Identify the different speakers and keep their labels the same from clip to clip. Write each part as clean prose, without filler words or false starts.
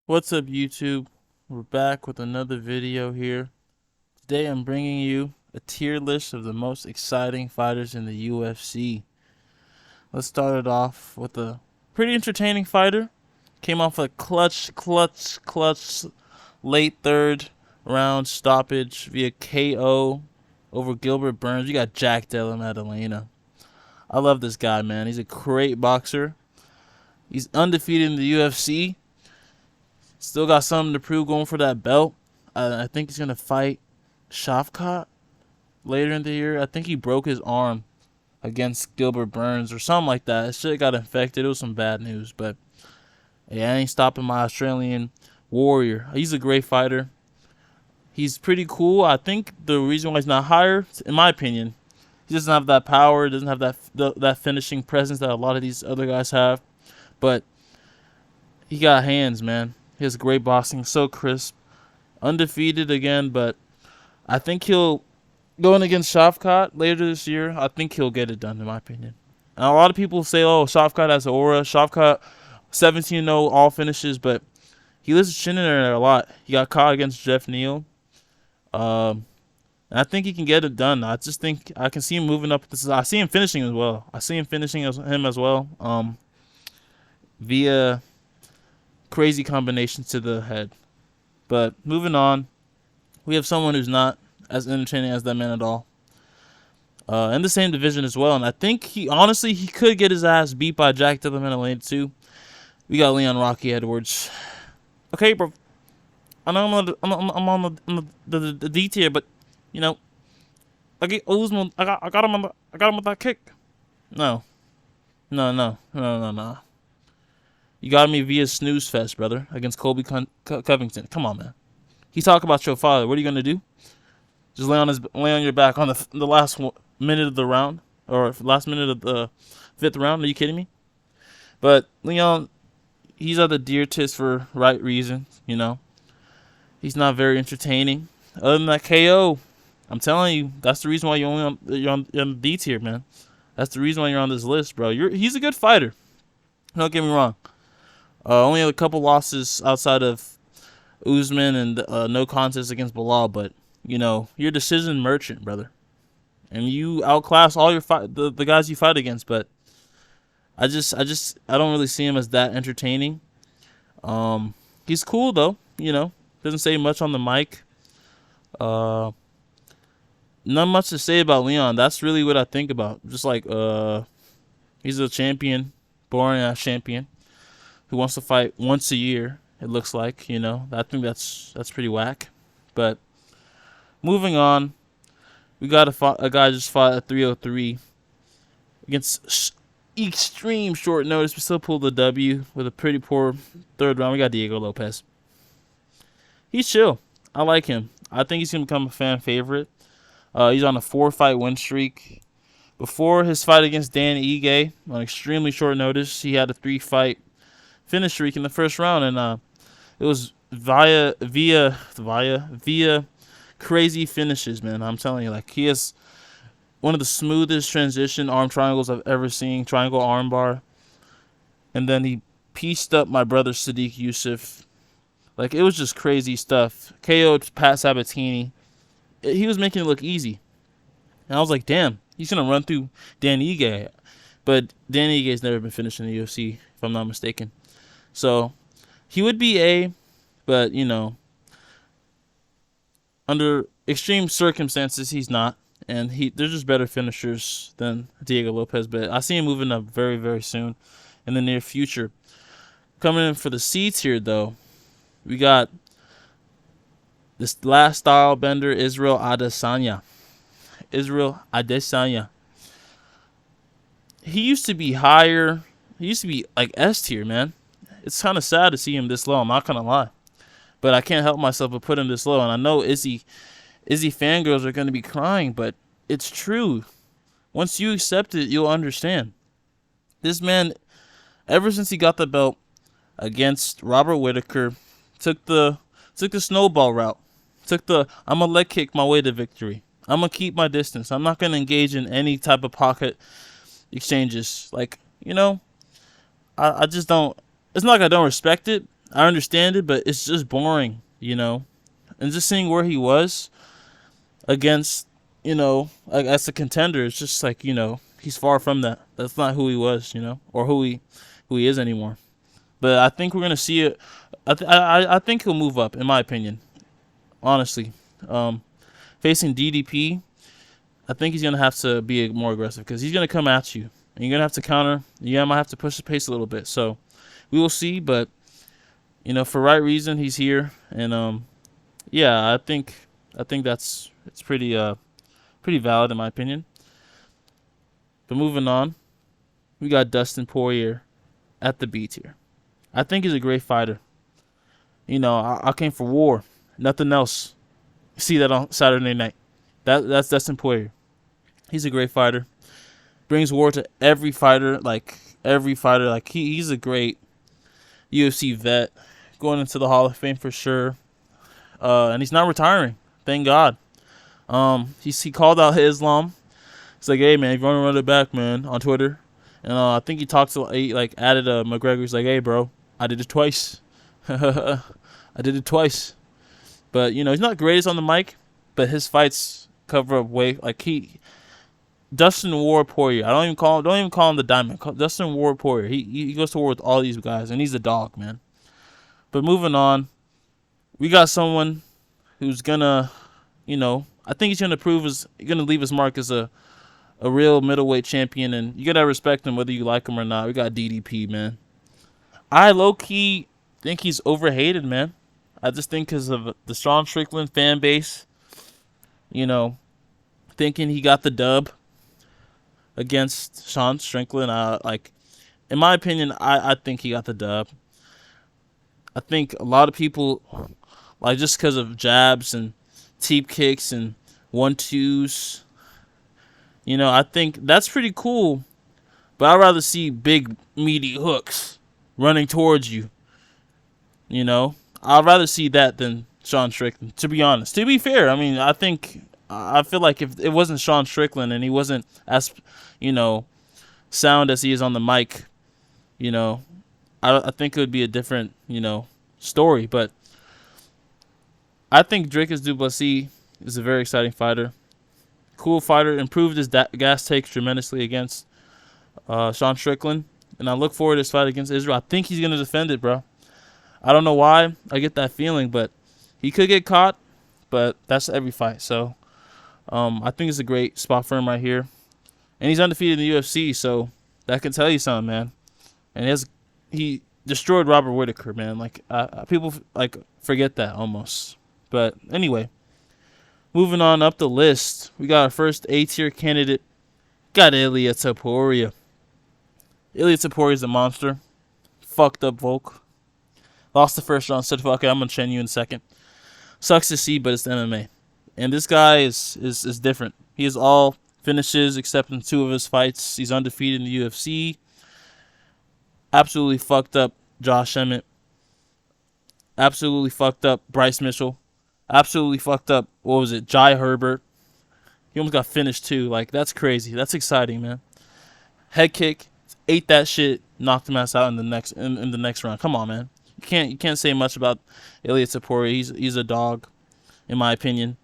Speaker 1: What's up, YouTube? We're back with another video here. Today I'm bringing you a tier list of the most exciting fighters in the UFC. Let's start it off with a pretty entertaining fighter. Came off a clutch late third round stoppage via KO over Gilbert Burns. You got Jack Della Maddalena. I love this guy, man. He's a great boxer. He's undefeated in the UFC. Still got something to prove going for that belt. I think he's going to fight Shavkat later in the year. I think he broke his arm against Gilbert Burns or something like that. It shit got infected. It was some bad news. But yeah, I ain't stopping my Australian warrior. He's a great fighter. He's pretty cool. I think the reason why he's not higher, in my opinion, he doesn't have that power. Doesn't have that finishing presence that a lot of these other guys have. But he got hands, man. He has great boxing, so crisp, undefeated again. But I think he'll going against Shavkat later this year. I think he'll get it done, in my opinion. And a lot of people say, "Oh, Shavkat has an aura." Shavkat, 17-0 all finishes, but he lives chin in there a lot. He got caught against Jeff Neal. And I think he can get it done. I just think I can see him moving up. I see him finishing as well. I see him finishing him as well. Via crazy combinations to the head. But moving on, we have someone who's not as entertaining as that man at all. In the same division as well, and I think he could get his ass beat by Jack Della Maddalena too. We got Leon Rocky Edwards. Okay, bro. I know I'm on the D tier, but you know, I get Usman. I got him I got him with that kick. No, no. You got me via snooze fest, brother, against Colby Covington. Come on, man. He talk about your father. What are you gonna do? Just lay on your back on the last minute of the round or last minute of the fifth round? Are you kidding me? But Leon, he's at the deer tits for right reasons. You know, he's not very entertaining. Other than that KO, I'm telling you, that's the reason why you're on the D tier, man. That's the reason why you're on this list, bro. He's a good fighter. Don't get me wrong. Only a couple losses outside of Usman and no contest against Bilal, but you know you're a decision merchant, brother, and you outclass all the guys you fight against. But I don't really see him as that entertaining. He's cool though, you know, doesn't say much on the mic. Uh, Not much to say about Leon. That's really what I think about. Just like he's a champion, born ass champion who wants to fight once a year. It looks like, you know. I think that's pretty whack. But moving on, we got a guy just fought at 303 against extreme short notice. We still pulled the W with a pretty poor third round. We got Diego Lopez. He's chill. I like him. I think he's gonna become a fan favorite. He's on a 4-fight win streak. Before his fight against Dan Ige on extremely short notice, he had a 3-fight finish streak in the first round, and it was via crazy finishes, man. I'm telling you, like he has one of the smoothest transition arm triangles I've ever seen. Triangle armbar, and then he pieced up my brother Sadiq Yusuf. Like it was just crazy stuff. KO'd Pat Sabatini. He was making it look easy, and I was like, damn, he's gonna run through Dan Ige. But Dan Ige's never been finished in the UFC, if I'm not mistaken. So he would be A, but you know, under extreme circumstances, he's not, and there's just better finishers than Diego Lopez. But I see him moving up very, very soon, in the near future. Coming in for the C tier, though, we got this last style bender, Israel Adesanya. He used to be higher. He used to be like S tier, man. It's kind of sad to see him this low. I'm not gonna lie, but I can't help myself but put him this low. And I know Izzy fangirls are gonna be crying, but it's true. Once you accept it, you'll understand. This man, ever since he got the belt against Robert Whitaker, took the snowball route. I'm gonna leg kick my way to victory. I'm gonna keep my distance. I'm not gonna engage in any type of pocket exchanges. Like, you know, I just don't. It's not like I don't respect it. I understand it, but it's just boring, And just seeing where he was against, like as a contender, it's just like, he's far from that. That's not who he was, or who he is anymore. But I think we're gonna see it. I think he'll move up, in my opinion. Honestly, facing DDP, I think he's gonna have to be more aggressive because he's gonna come at you, and you're gonna have to counter. You might have to push the pace a little bit. So we will see, but for right reason, he's here, and yeah, I think it's pretty valid in my opinion. But moving on, we got Dustin Poirier at the B tier. I think he's a great fighter. I came for war, nothing else. See that on Saturday night. That's Dustin Poirier. He's a great fighter. Brings war to every fighter, like every fighter. Like he's a great UFC vet, going into the Hall of Fame for sure. And he's not retiring. Thank God. He called out Islam. He's like, hey man, if you want to run it back, man, on Twitter. And I think he talked to added McGregor. He's like, hey bro, I did it twice. I did it twice. But he's not greatest on the mic, but his fights cover up way Dustin Ward Poirier. Don't even call him the Diamond. Dustin Ward Poirier. He goes to war with all these guys, and he's a dog, man. But moving on, we got someone who's gonna, I think he's gonna leave his mark as a real middleweight champion, and you gotta respect him whether you like him or not. We got DDP, man. I low key think he's overhated, man. I just think because of the Sean Strickland fan base, thinking he got the dub against Sean Strickland. In my opinion, I think he got the dub. I think a lot of people, just because of jabs and teep kicks and 1-2s, I think that's pretty cool. But I'd rather see big, meaty hooks running towards you. I'd rather see that than Sean Strickland, to be honest. To be fair, I feel like if it wasn't Sean Strickland and he wasn't as, sound as he is on the mic, I think it would be a different, story. But I think Dricus Du Plessis is a very exciting fighter. Cool fighter. Improved his gas takes tremendously against Sean Strickland. And I look forward to his fight against Israel. I think he's going to defend it, bro. I don't know why I get that feeling, but he could get caught. But that's every fight. So I think it's a great spot for him right here. And he's undefeated in the UFC, so that can tell you something, man. And he destroyed Robert Whittaker, man. People forget that almost. But anyway, moving on up the list, we got our first A-tier candidate. Got Ilia Topuria. Ilia Topuria is a monster. Fucked up Volk. Lost the first round. Said, fuck it, I'm going to chain you in a second. Sucks to see, but it's the MMA. And this guy is different. He has all finishes except in 2 of his fights. He's undefeated in the UFC. Absolutely fucked up Josh Emmett. Absolutely fucked up Bryce Mitchell. Absolutely fucked up, Jai Herbert. He almost got finished too. That's crazy. That's exciting, man. Head kick. Ate that shit. Knocked him ass out in the next round. Come on, man. You can't say much about Ilia Topuria. He's a dog, in my opinion.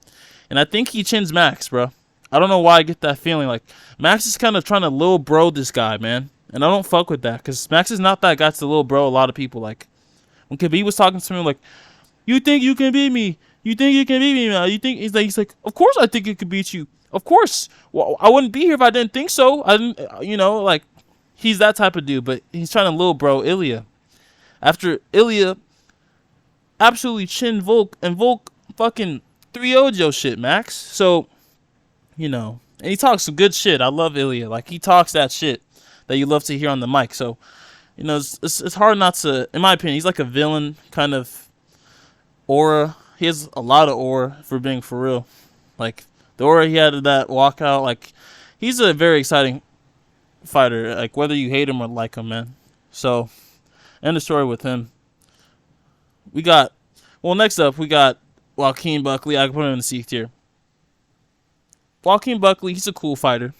Speaker 1: And I think he chins Max, bro. I don't know why I get that feeling. Max is kind of trying to little bro this guy, man. And I don't fuck with that. Because Max is not that guy to little bro a lot of people. When Khabib was talking to me, you think you can beat me? You think you can beat me, man? You think he's like, of course I think it could beat you. Of course. Well, I wouldn't be here if I didn't think so. I didn't, he's that type of dude. But he's trying to little bro Ilia. After Ilia absolutely chinned Volk, and Volk fucking 3-0'd your shit, Max. So, and he talks some good shit. I love Ilia. He talks that shit that you love to hear on the mic. So, it's hard not to, in my opinion, he's like a villain kind of aura. He has a lot of aura for being for real. The aura he had of that walkout, he's a very exciting fighter. Whether you hate him or like him, man. So, end of story with him. Next up, we got Joaquin Buckley. I can put him in the C tier. Joaquin Buckley, he's a cool fighter.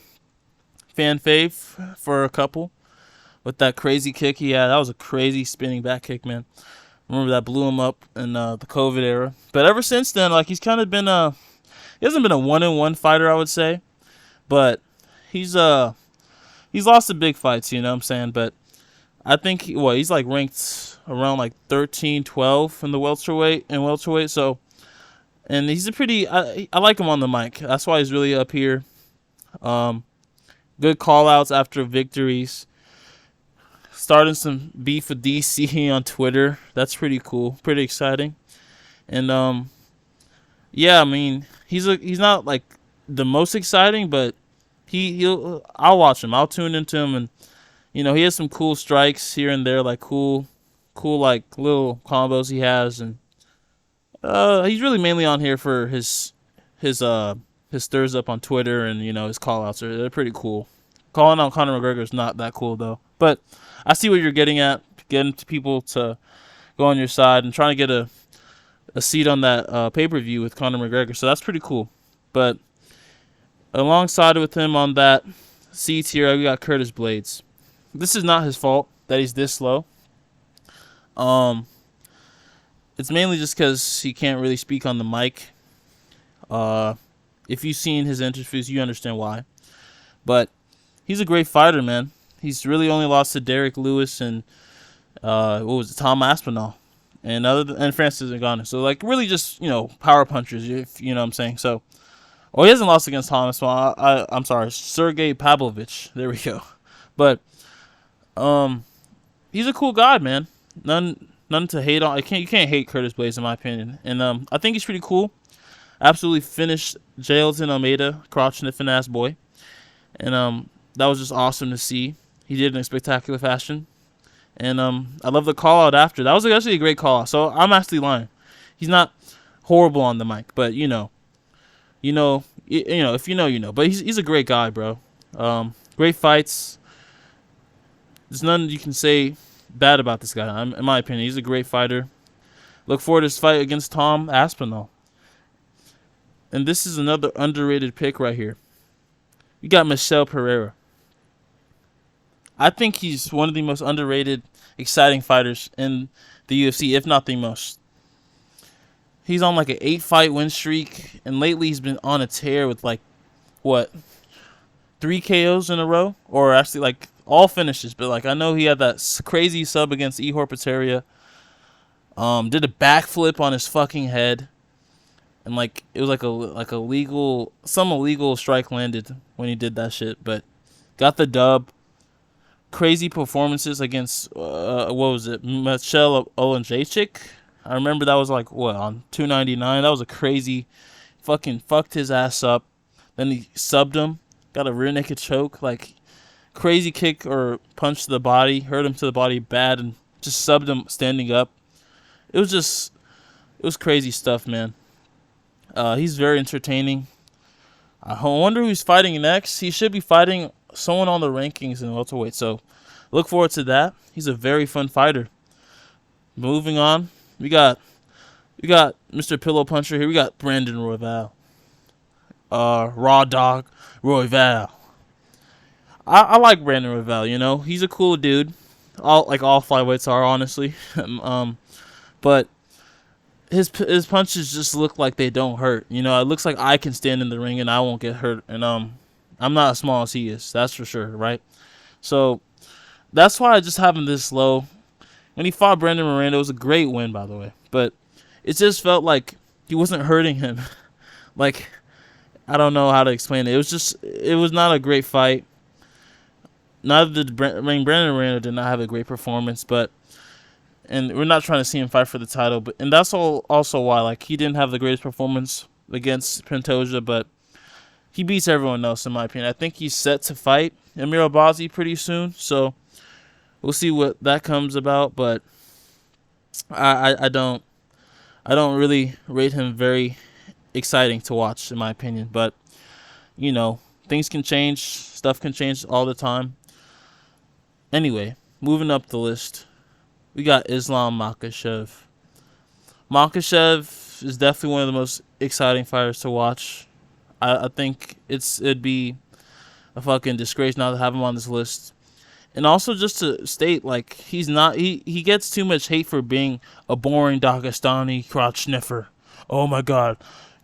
Speaker 1: Fan fave for a couple. With that crazy kick he had. That was a crazy spinning back kick, man. Remember that blew him up in the COVID era. But ever since then, like he's kind of been he hasn't been a 1-1 fighter, I would say, but he's he's lost the big fights, you know what I'm saying? But I think he's like ranked around like 13, 12 in the welterweight. So, and he's a pretty I like him on the mic. That's why he's really up here. Good call outs after victories. Starting some beef with DC on Twitter. That's pretty cool. Pretty exciting. And yeah, I mean, he's not like the most exciting, but I'll watch him. I'll tune into him, and he has some cool strikes here and there, like cool like little combos he has, and he's really mainly on here for his stirs up on Twitter, and his call outs they're pretty cool. Calling out Conor McGregor is not that cool though, but I see what you're getting at, getting people to go on your side and trying to get a seat on that pay-per-view with Conor McGregor, so that's pretty cool. But alongside with him on that seat here, we got Curtis Blades. This is not his fault that he's this slow. It's mainly just because he can't really speak on the mic. If you've seen his interviews, you understand why. But he's a great fighter, man. He's really only lost to Derek Lewis and Tom Aspinall, and Francis Ngannou. So like really just power punchers, if you know what I'm saying. So he hasn't lost against Tom Aspinall. I'm sorry, Sergey Pavlovich. There we go. But he's a cool guy, man. None to hate on. You can't hate Curtis Blades in my opinion, and I think he's pretty cool. Absolutely finished Jailton Almeida, crotch sniffing ass boy, and that was just awesome to see. He did it in a spectacular fashion. And I love the call out after. That was actually a great call out. So I'm actually lying. He's not horrible on the mic, but if you know, you know. But he's a great guy, bro. Great fights. There's none you can say bad about this guy. In my opinion, he's a great fighter. Look forward to his fight against Tom Aspinall. And this is another underrated pick right here. You got Michel Pereira. I think he's one of the most underrated, exciting fighters in the UFC, if not the most. He's on like an 8-fight win streak, and lately he's been on a tear with 3 KOs in a row, or actually like all finishes. But like I know he had that crazy sub against Ihor Potieria. Did a backflip on his fucking head, and like it was like a illegal strike landed when he did that shit, but got the dub. Crazy performances against what was it, Michel Oleksiejczuk? I remember that was like on 299. That was a crazy, fucking fucked his ass up. Then he subbed him, got a rear naked choke, like crazy kick or punch to the body, hurt him to the body bad, and just subbed him standing up. It was crazy stuff, man. He's very entertaining. I wonder who he's fighting next. He should be fighting someone on the rankings in welterweight, so look forward to that. He's a very fun fighter. Moving on, we got Mr. Pillow Puncher here. We got Brandon Royval, Raw Dog Royval. I like Brandon Royval. He's a cool dude. All flyweights are, honestly. But his punches just look like they don't hurt. It looks like I can stand in the ring and I won't get hurt. And I'm not as small as he is. That's for sure, right? So that's why I just have him this low. When he fought Brandon Miranda, it was a great win, by the way. But it just felt like he wasn't hurting him. Like, I don't know how to explain it. It was not a great fight. Brandon Miranda did not have a great performance, and we're not trying to see him fight for the title, and that's also why he didn't have the greatest performance against Pantoja, but he beats everyone else in my opinion. I think he's set to fight Amir Albazi pretty soon, so we'll see what that comes about. But I don't really rate him very exciting to watch in my opinion. But things can change, stuff can change all the time. Anyway, moving up the list, we got Islam Makhachev. Makhachev is definitely one of the most exciting fighters to watch. I think it'd be a fucking disgrace not to have him on this list. And also just to state, like, he's not he gets too much hate for being a boring Dagestani crotch sniffer. Oh my god,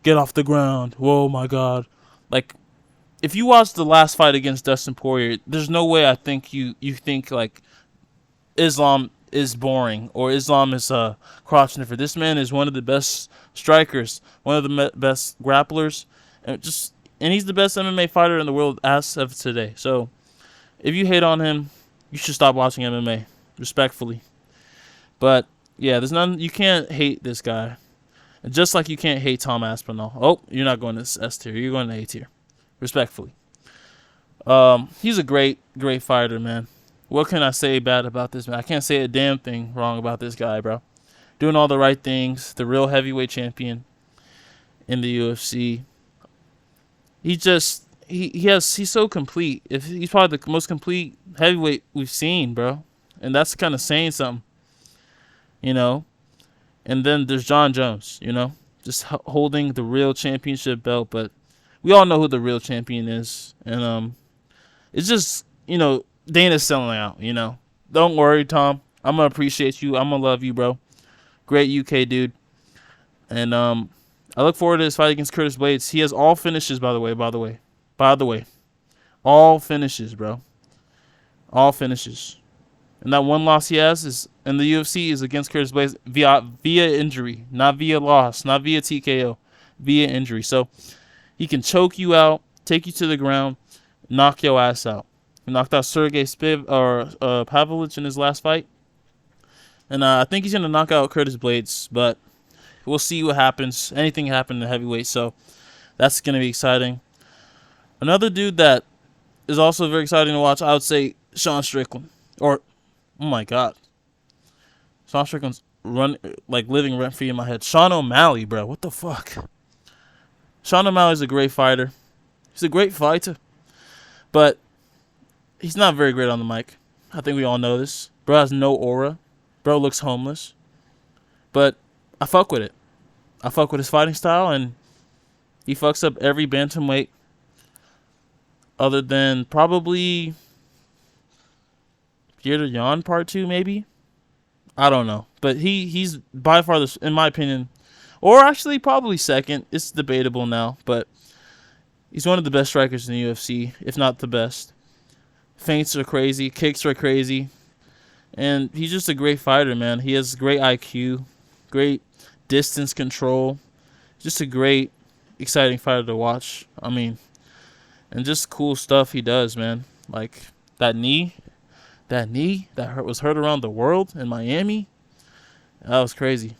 Speaker 1: get off the ground. Whoa my god. Like, if you watch the last fight against Dustin Poirier, there's no way I think you think like Islam is boring or Islam is a crotch sniffer. This man is one of the best strikers, one of the best grapplers, and he's the best MMA fighter in the world as of today. So if you hate on him, you should stop watching MMA, respectfully. But yeah, there's none. You can't hate this guy, and just like you can't hate Tom Aspinall. Oh, you're not going to S tier. You're going to A tier, respectfully. He's a great fighter, man. What can I say bad about this man? I can't say a damn thing wrong about this guy, bro. Doing all the right things. The real heavyweight champion in the UFC. He's so complete. He's probably the most complete heavyweight we've seen, bro. And that's kind of saying something, you know. And then there's John Jones, you know, just holding the real championship belt. But we all know who the real champion is, and it's just, you know, Dana's selling out, you know. Don't worry, Tom. I'm gonna appreciate you. I'm gonna love you, bro. Great UK dude. And I look forward to his fight against Curtis Blades. He has all finishes, by the way. All finishes, bro. All finishes. And that one loss he has is in the UFC is against Curtis Blades via injury, not via loss, not via TKO, via injury. So he can choke you out, take you to the ground, knock your ass out. He knocked out Sergey Pavlovich in his last fight. And I think he's going to knock out Curtis Blades, but we'll see what happens. Anything can happen in heavyweight, so that's going to be exciting. Another dude that is also very exciting to watch, I would say Sean Strickland. Or, oh my God. Sean Strickland's living rent-free in my head. Sean O'Malley, bro. What the fuck? Sean O'Malley's a great fighter. He's a great fighter. But he's not very great on the mic. I think we all know this. Bro has no aura. Bro looks homeless. But I fuck with it. I fuck with his fighting style, and he fucks up every bantamweight other than probably Peter Yan Part 2, maybe? I don't know. But he's by far, in my opinion, or actually probably second. It's debatable now, but he's one of the best strikers in the UFC, if not the best. Feints are crazy. Kicks are crazy. And he's just a great fighter, man. He has great IQ, great distance control. Just a great, exciting fighter to watch. I mean, and just cool stuff he does, man. Like that knee that was heard around the world in Miami. That was crazy.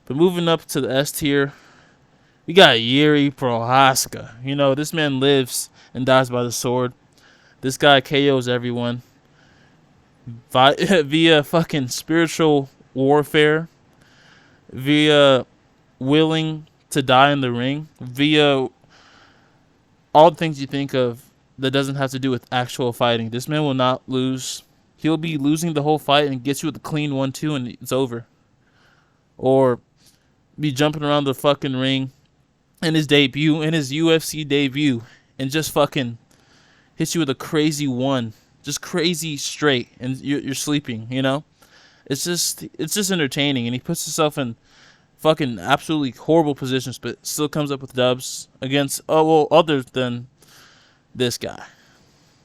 Speaker 1: But moving up to the S tier, we got Yuri Prochazka. You know, this man lives and dies by the sword. This guy KOs everyone via fucking spiritual warfare, via willing to die in the ring, via all the things you think of that doesn't have to do with actual fighting. This man will not lose. He'll be losing the whole fight and gets you with a clean 1-2 and it's over. Or be jumping around the fucking ring in his UFC debut, and just fucking hits you with a crazy one. Just crazy straight, and you're sleeping, you know? It's just entertaining, and he puts himself in fucking absolutely horrible positions, but still comes up with dubs against, other than this guy.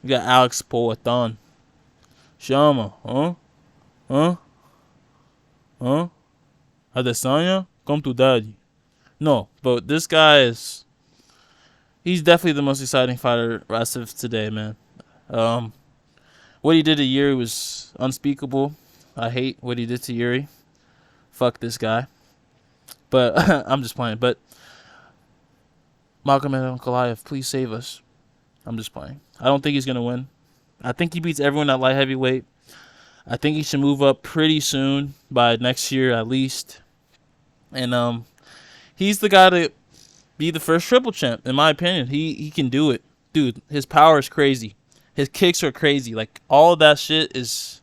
Speaker 1: We got Alex Poatan. Chama, huh? Adesanya? Come to daddy. No, but this guy he's definitely the most exciting fighter as of today, man. What he did to Yuri was unspeakable. I hate what he did to Yuri. Fuck this guy. But I'm just playing. But Malcolm Ankalaev, please save us. I'm just playing. I don't think he's going to win. I think he beats everyone at light heavyweight. I think he should move up pretty soon, by next year at least. And he's the guy to be the first triple champ, in my opinion. He can do it. Dude, his power is crazy. His kicks are crazy. Like, all of that shit is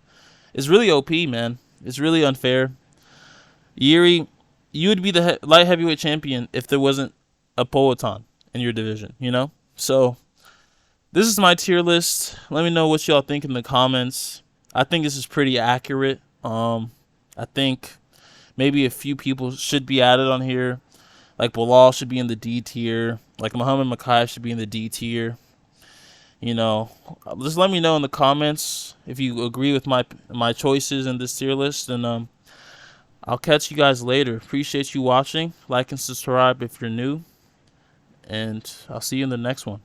Speaker 1: really OP, man. It's really unfair. Yuri, you would be the light heavyweight champion if there wasn't a Poatan in your division, you know? So, This is my tier list. Let me know what y'all think in the comments. I think this is pretty accurate. I think maybe a few people should be added on here. Like Bilal should be in the D tier. Like Muhammad Makai should be in the D tier. You know, just let me know in the comments if you agree with my choices in this tier list, and I'll catch you guys later. Appreciate you watching. Like and subscribe if you're new, and I'll see you in the next one.